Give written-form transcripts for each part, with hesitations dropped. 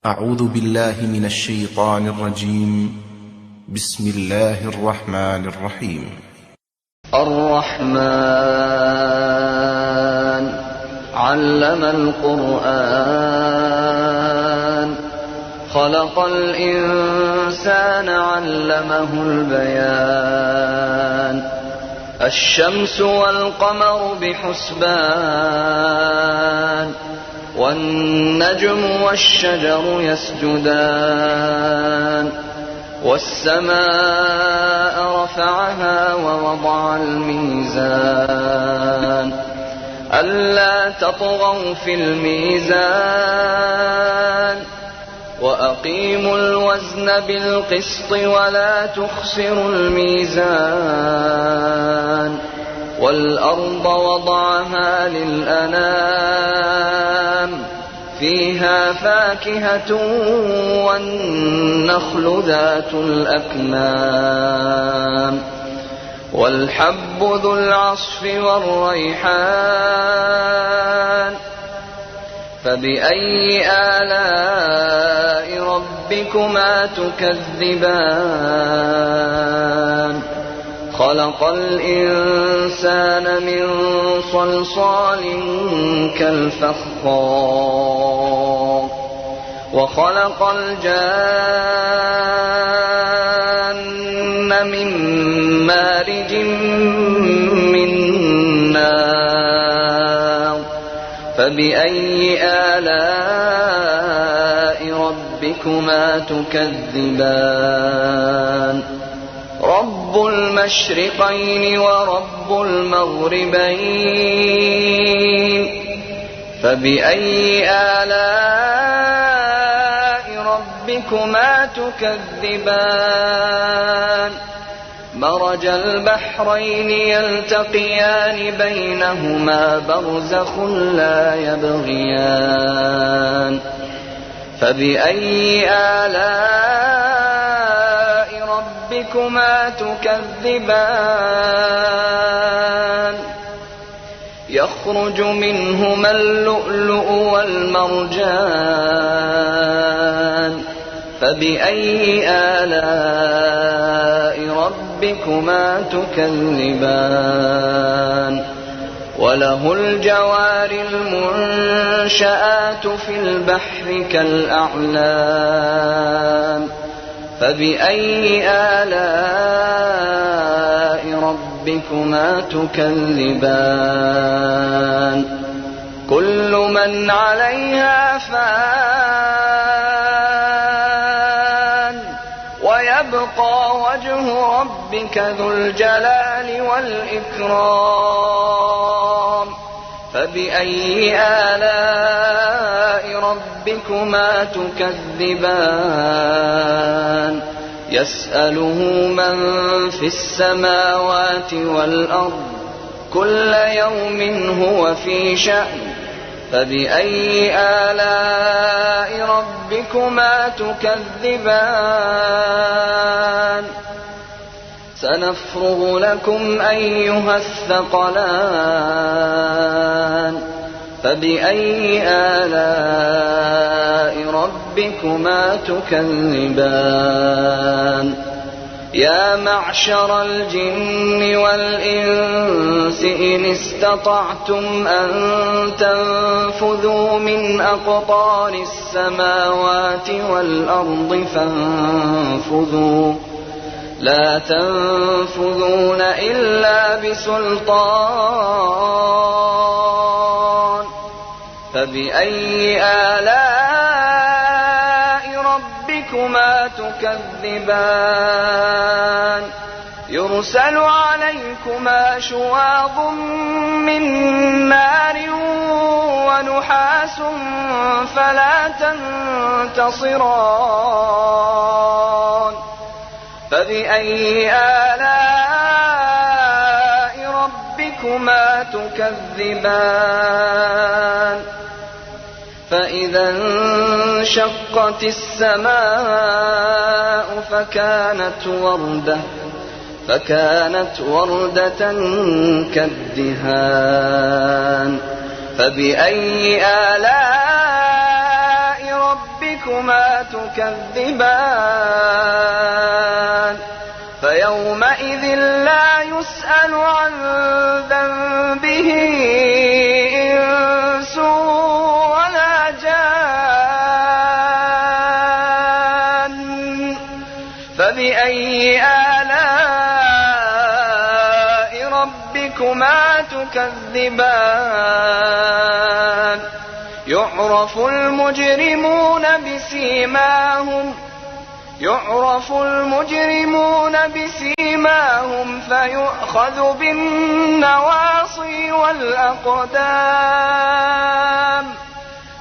أعوذ بالله من الشيطان الرجيم. بسم الله الرحمن الرحيم. الرحمن علم القرآن خلق الإنسان علمه البيان الشمس والقمر بحسبان والنجم والشجر يسجدان والسماء رفعها ووضع الميزان ألا تطغوا في الميزان وأقيموا الوزن بالقسط ولا تخسروا الميزان والأرض وضعها للأنام فيها فاكهة والنخل ذات الأكمام والحب ذو العصف والريحان فبأي آلاء ربكما تكذبان خلق الإنسان من صلصال كالفخار وخلق الجان من مارج من نار فبأي آلاء ربكما تكذبان رب المشرقين ورب المغربين فبأي آلاء ربكما تكذبان مرج البحرين يلتقيان بينهما برزخ لا يبغيان فبأي آلاء ربكما تكذبان يخرج منهما اللؤلؤ والمرجان فبأي آلاء ربكما تكذبان وله الجوار المنشآت في البحر كالأعلام فبأي آلاء ربكما تكذبان كل من عليها فان ويبقى وجه ربك ذو الجلال والإكرام فبأي آلاء ربكما تكذبان يسأله من في السماوات والأرض كل يوم هو في شأن فبأي آلاء ربكما تكذبان سنفرغ لكم أيها الثقلان فبأي آلاء ربكما تكذبان يا معشر الجن والإنس إن استطعتم أن تنفذوا من أقطار السماوات والأرض فانفذوا لا تنفذون إلا بسلطان فبأي آلاء ربكما تكذبان يرسل عليكما شواظ من نار ونحاس فلا تنتصران فبأي آلاء ربكما تكذبان فإذا انشقت السماء فكانت وردة كالدهان فبأي آلاء ربكما تكذبان فيومئذ لا يسأل عن ذنبه إنس ولا جان فبأي آلاء ربكما تكذبان يعرف المجرمون بسيماهم فيؤخذ بالنواصي والأقدام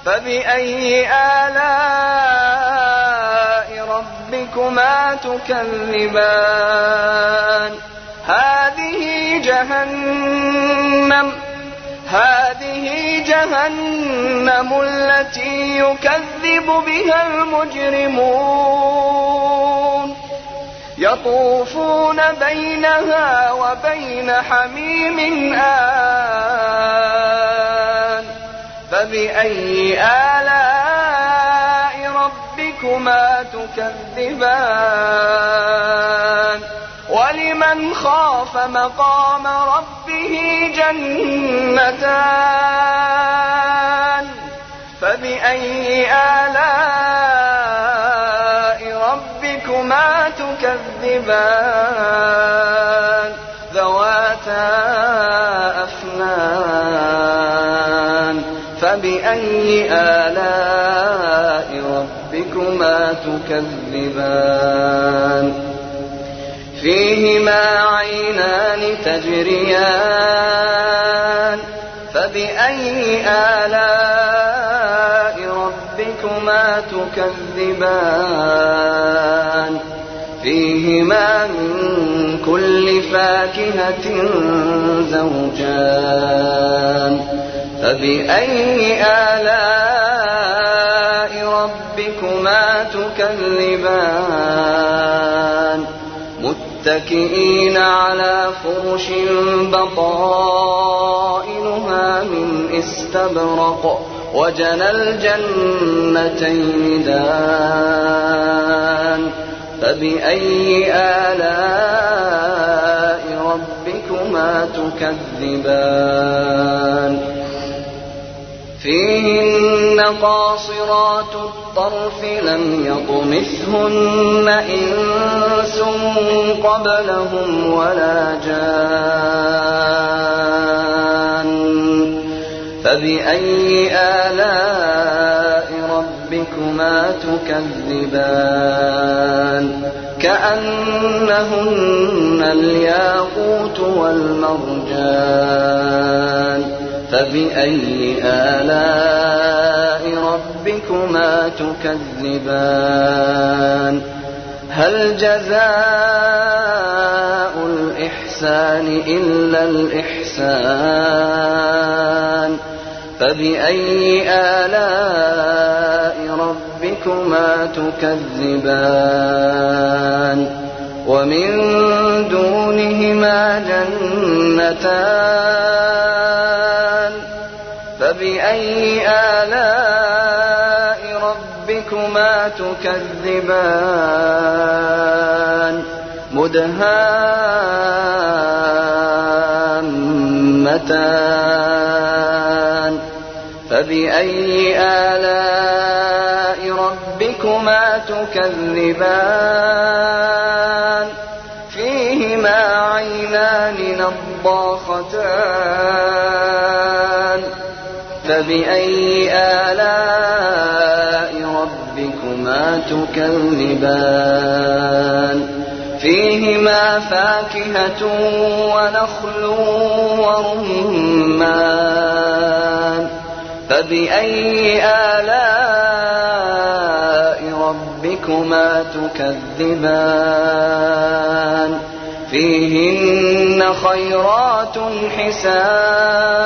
فبأي آلاء ربكما تكذبان هذه جهنم التي يكذب بها المجرمون يطوفون بينها وبين حميم آن فبأي آلاء ربكما تكذبان ولمن خاف مقام ربه جنتان فبأي آلاء ربكما تكذبان ذواتا أفنان فبأي آلاء ربكما تكذبان فيهما عينان تجريان فبأي آلاء ربكما تكذبان فيهما من كل فاكهة زوجان فبأي آلاء ربكما تكذبان متكئين على فرش بطائنها من استبرق وجنى الجنتين دان فبأي آلاء ربكما تكذبان فيهن قاصرات الطرف لم يطمثهن إنس قبلهم ولا جان فبأي آلاء ربكما تكذبان كأنهن الياقوت والمرجان فبأي آلاء ربكما تكذبان هل جزاء الإحسان إلا الإحسان فبأي آلاء ربكما تكذبان ومن دونهما جنتان فبأي آلاء ربكما تكذبان مدهامتان فبأي آلاء ربكما تكذبان فيهما عينان نضاختان فبأي آلاء ربكما تكذبان فيهما فاكهة ونخل ورمان فبأي آلاء ربكما تكذبان فيهن خيرات حسان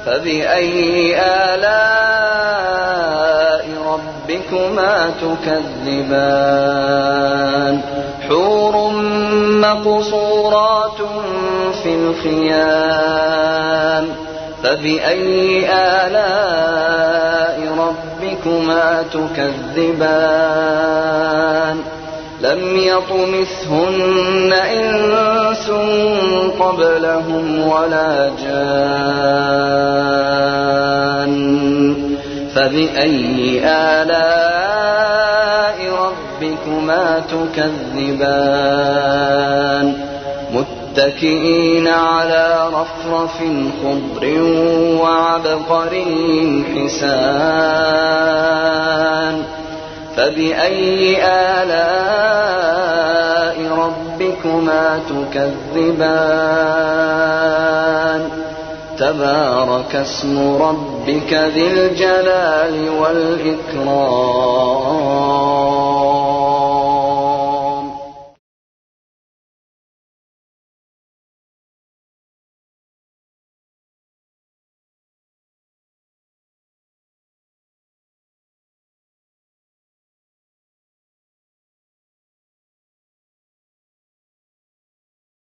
فبأي آلاء ربكما تكذبان حور مقصورات في الخيام فبأي آلاء ربكما ربكما تكذبان لم يطمثهن إنس قبلهم ولا جان فبأي آلاء ربكما تكذبان متكئين على رفرف خضر وعبقري حسان فبأي آلاء ربكما تكذبان تبارك اسم ربك ذي الجلال والإكرام